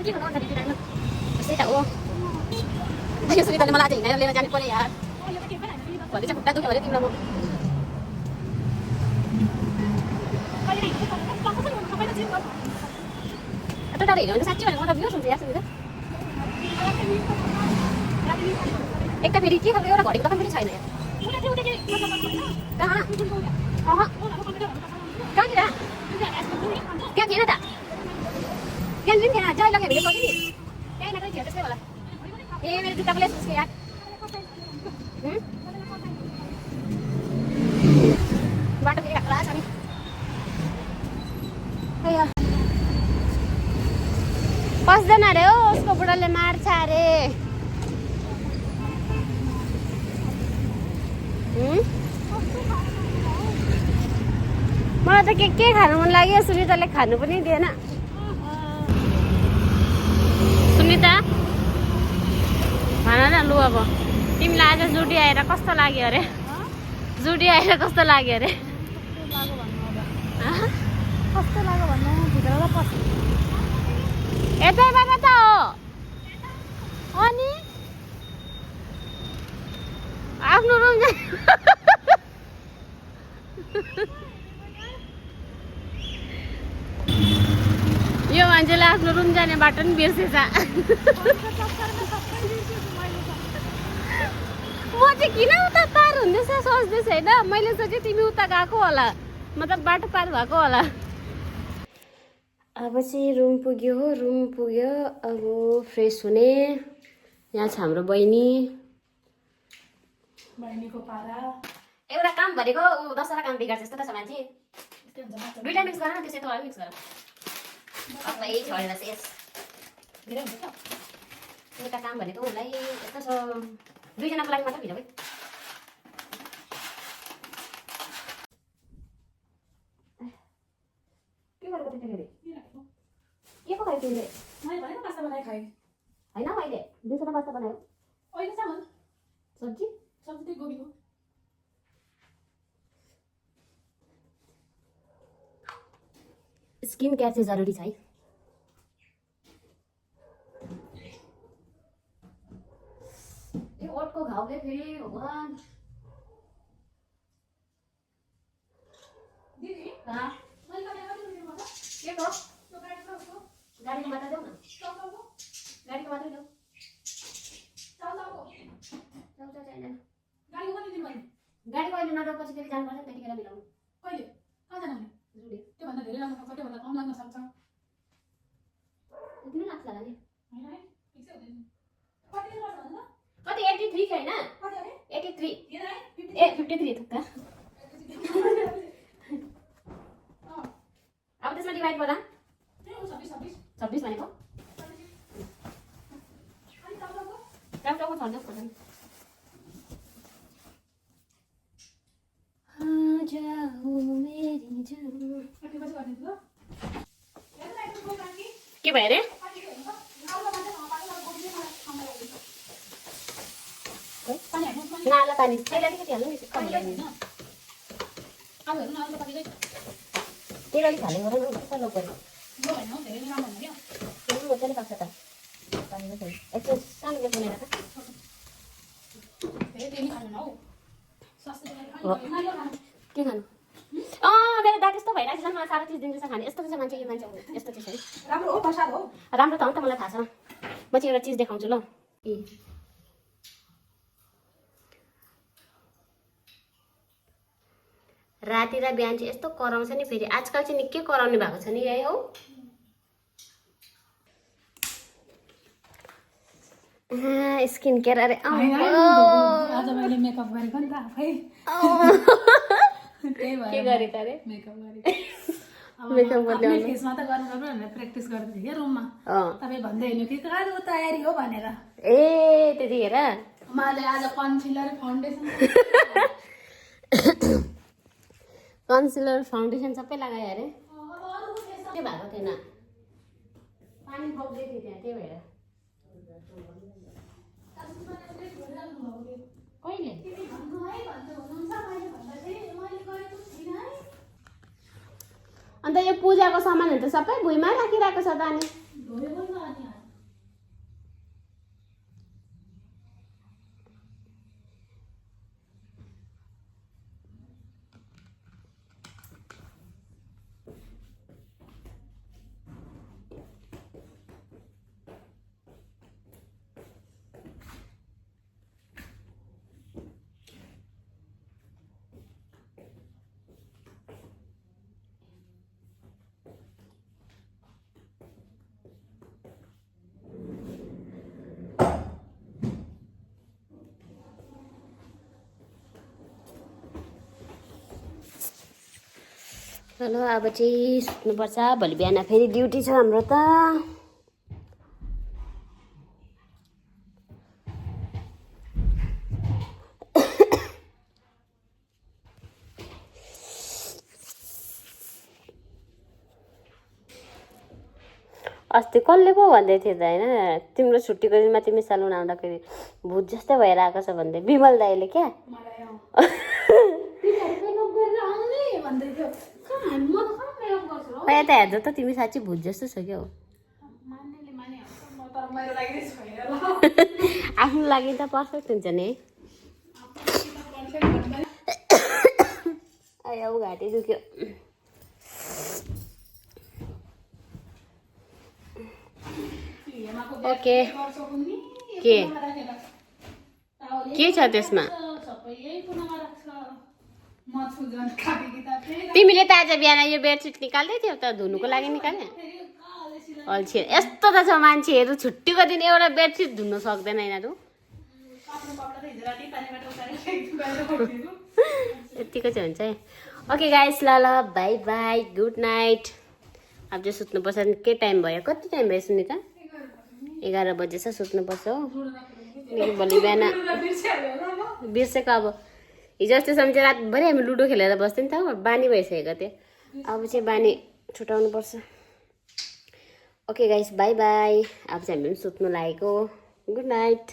के भन्नु हुन्छ दिदी राख्नु त्यस्तै त हो यो सुनिताले मलाई आज हिँडेर लिएर जानु पर्यो यार भोलि चाहिँ खुट्टा दुख्यो भने तिम्रो म यता टाढो हिँड्यो भने साँच्ची भनेको म त बिहोस हुन्छ यार सुनिता एक त फेरि के खालको एउटा घडीको दोकान पनि छैन यार कहाँ कहाँनिर त्यहाँ थिएन त त्यहाँ पनि थिएन जहिले लग्यो भने कति नि त्यहीँ नगरी थियो त्यसै होला ए मेरो जुत्ताको लेस उसको यार बाटो फेरि घाक्ला छ नि पस्दैन अरे हो उसको बुढाले मार्छ अरे मलाई त के खानु मन लाग्यो सुनिताले खानु पनि दिएन सुनिता भन न लु अब तिमीलाई आज जुडी आएर कस्तो लाग्यो अरे जुडी आएर कस्तो लाग्यो अरे कस्तो लाग्यो भन्नु भित्र पस यतैबाट त हो अनि आफ्नो रुम यो मान्छेले आफ्नो रुम जाने बाटो नि बिर्सेछ म चाहिँ किन उता पार हुँदैछ सोच्दैछ होइन मैले सोचेँ तिमी उता गएको होला मतलब बाटो पार भएको होला अब चाहिँ रुम पुग्यो अब फ्रेस हुने यहाँ छ हाम्रो बहिनीको पारा एउटा काम भनेको ऊ 10 काम बिगार्छ जस्तो त छ मान्छे दुईटा मिक्स गर न त्यो सेतो मिक्स गर सबै छोडेर शेष धेरै हुन्छ त एउटा काम भनेको उसलाई यस्तो छ दुईजनाको लागि मात्र भिजाऊ के गरेको त्यतिखेर के पकायो तिमीले मैले भनेको पास्ता बनाए खाए होइन मैले दिउँसो पास्ता बनायो अहिले चामल सब्जी त्यही गोबीको स्किन केयर चाहिँ जरुरी छ है यो ओठको घाउले फेरि भगवान दिदी कहाँ मैले गाडी दिनु पर्छ के को त्यो गाडीको उसको गाडीको मात्र देऊ न चाउचाउको गाडीको मात्र देऊ चाउचाउको चाउचाउ चाहिँदैन गाडीको कति दिनु भयो गाडीको अहिले नडपछि फेरि जानुपर्छ त्यतिखेर मिलाउनु कहिले कहाँ जानु जुडी त्योभन्दा धेरै लाग्न सक्छ त्योभन्दा कम लाग्न सक्छ यति नै लाग्छ होला नि होइन है फिक्सै हुँदैन कति दिन पर्छ भन्नु कति 83 थियो होइन कति अरे 83 हेर है ए 53 थुक्का अब त्यसमा डिभाइड गर 26 भनेको टाउको छर्दै पर्छ नि के भयो अरे नाला पानी तेल अलिकति हाल्नु नि तेल अलिक हालेको र सल्लो पऱ्यो मजाले पाक्छ त यसो सानो ग्यास बनाएर के खानु मेरो दाँत यस्तो भइरहेको छ मलाई साह्रो चिज दिँदैछ खाने यस्तो चाहिँ मान्छे यो मान्छे यस्तो चिज है राम्रो हो प्रसाद हो राम्रो त हो त मलाई थाहा छ म चाहिँ एउटा चिज देखाउँछु ल राति र बिहान चाहिँ यस्तो कराउँछ नि फेरि आजकल चाहिँ निकै कराउने भएको छ नि यही हो स्किन केयर अरे आज मैले मेकअप गरेको नि त आफै के गरे त अरे मेकअप गरेको मेकअप गर्ने फेसमा त गर्नु भनेर प्र्याक्टिस गर्दै थिएँ क्या रुममा तपाईँ भन्दै हिँड्नु कि कहाँको तयारी हो भनेर ए त्यतिखेर मैले आज कन्सिलर फाउन्डेसन कन्सिलर फाउन्डेसन सबै लगायो अरे के भएको थिएन पानी बग्दै थियो त्यहाँ त्यही भएर कहिले अन्त यो पूजाको सामानहरू त सबै भुइँमा राखिरहेको छ त अनि चलो अब चाहिँ सुत्नुपर्छ भोलि बिहान फेरि ड्युटी छ हाम्रो त अस्ति कसले पो भन्दै थियो त होइन तिम्रो छुट्टीको दिनमा तिमी सलुन आउँदाखेरि भूत जस्तै भएर आएको छ भन्दै विमल दाइले क्या यता हेर्दा त तिमी साँच्ची भूत जस्तो छ क्या हो आफ्नो लागि त पर्फेक्ट हुन्छ नि है औ घाँटी दुख्यो ओके के छ त्यसमा तिमीले त आज बिहान यो बेडसिट निकाल्दै थियौ त धुनुको लागि निकाल्ने अल्छी यस्तो त छ मान्छेहरू छुट्टीको दिन एउटा बेडसिट धुन सक्दैन यिनीहरू यतिको चाहिँ हुन्छ है ओके गाइस ल बाई बाई गुड नाइट अब चाहिँ सुत्नुपर्छ के टाइम भयो कति टाइम भयो सुनिता 11 बजे छ सुत्नुपर्छ हो भोलि बिहान बिर्सेको अब हिजो अस्ति सम्झेर रातभरि हामी लुडो खेलेर बस्थ्यौँ नि त बानी भइसकेको थियो अब चाहिँ बानी छुटाउनु पर्छ ओके गाइस बाई बाई अब चाहिँ हामी पनि सुत्नु लागेको गुड नाइट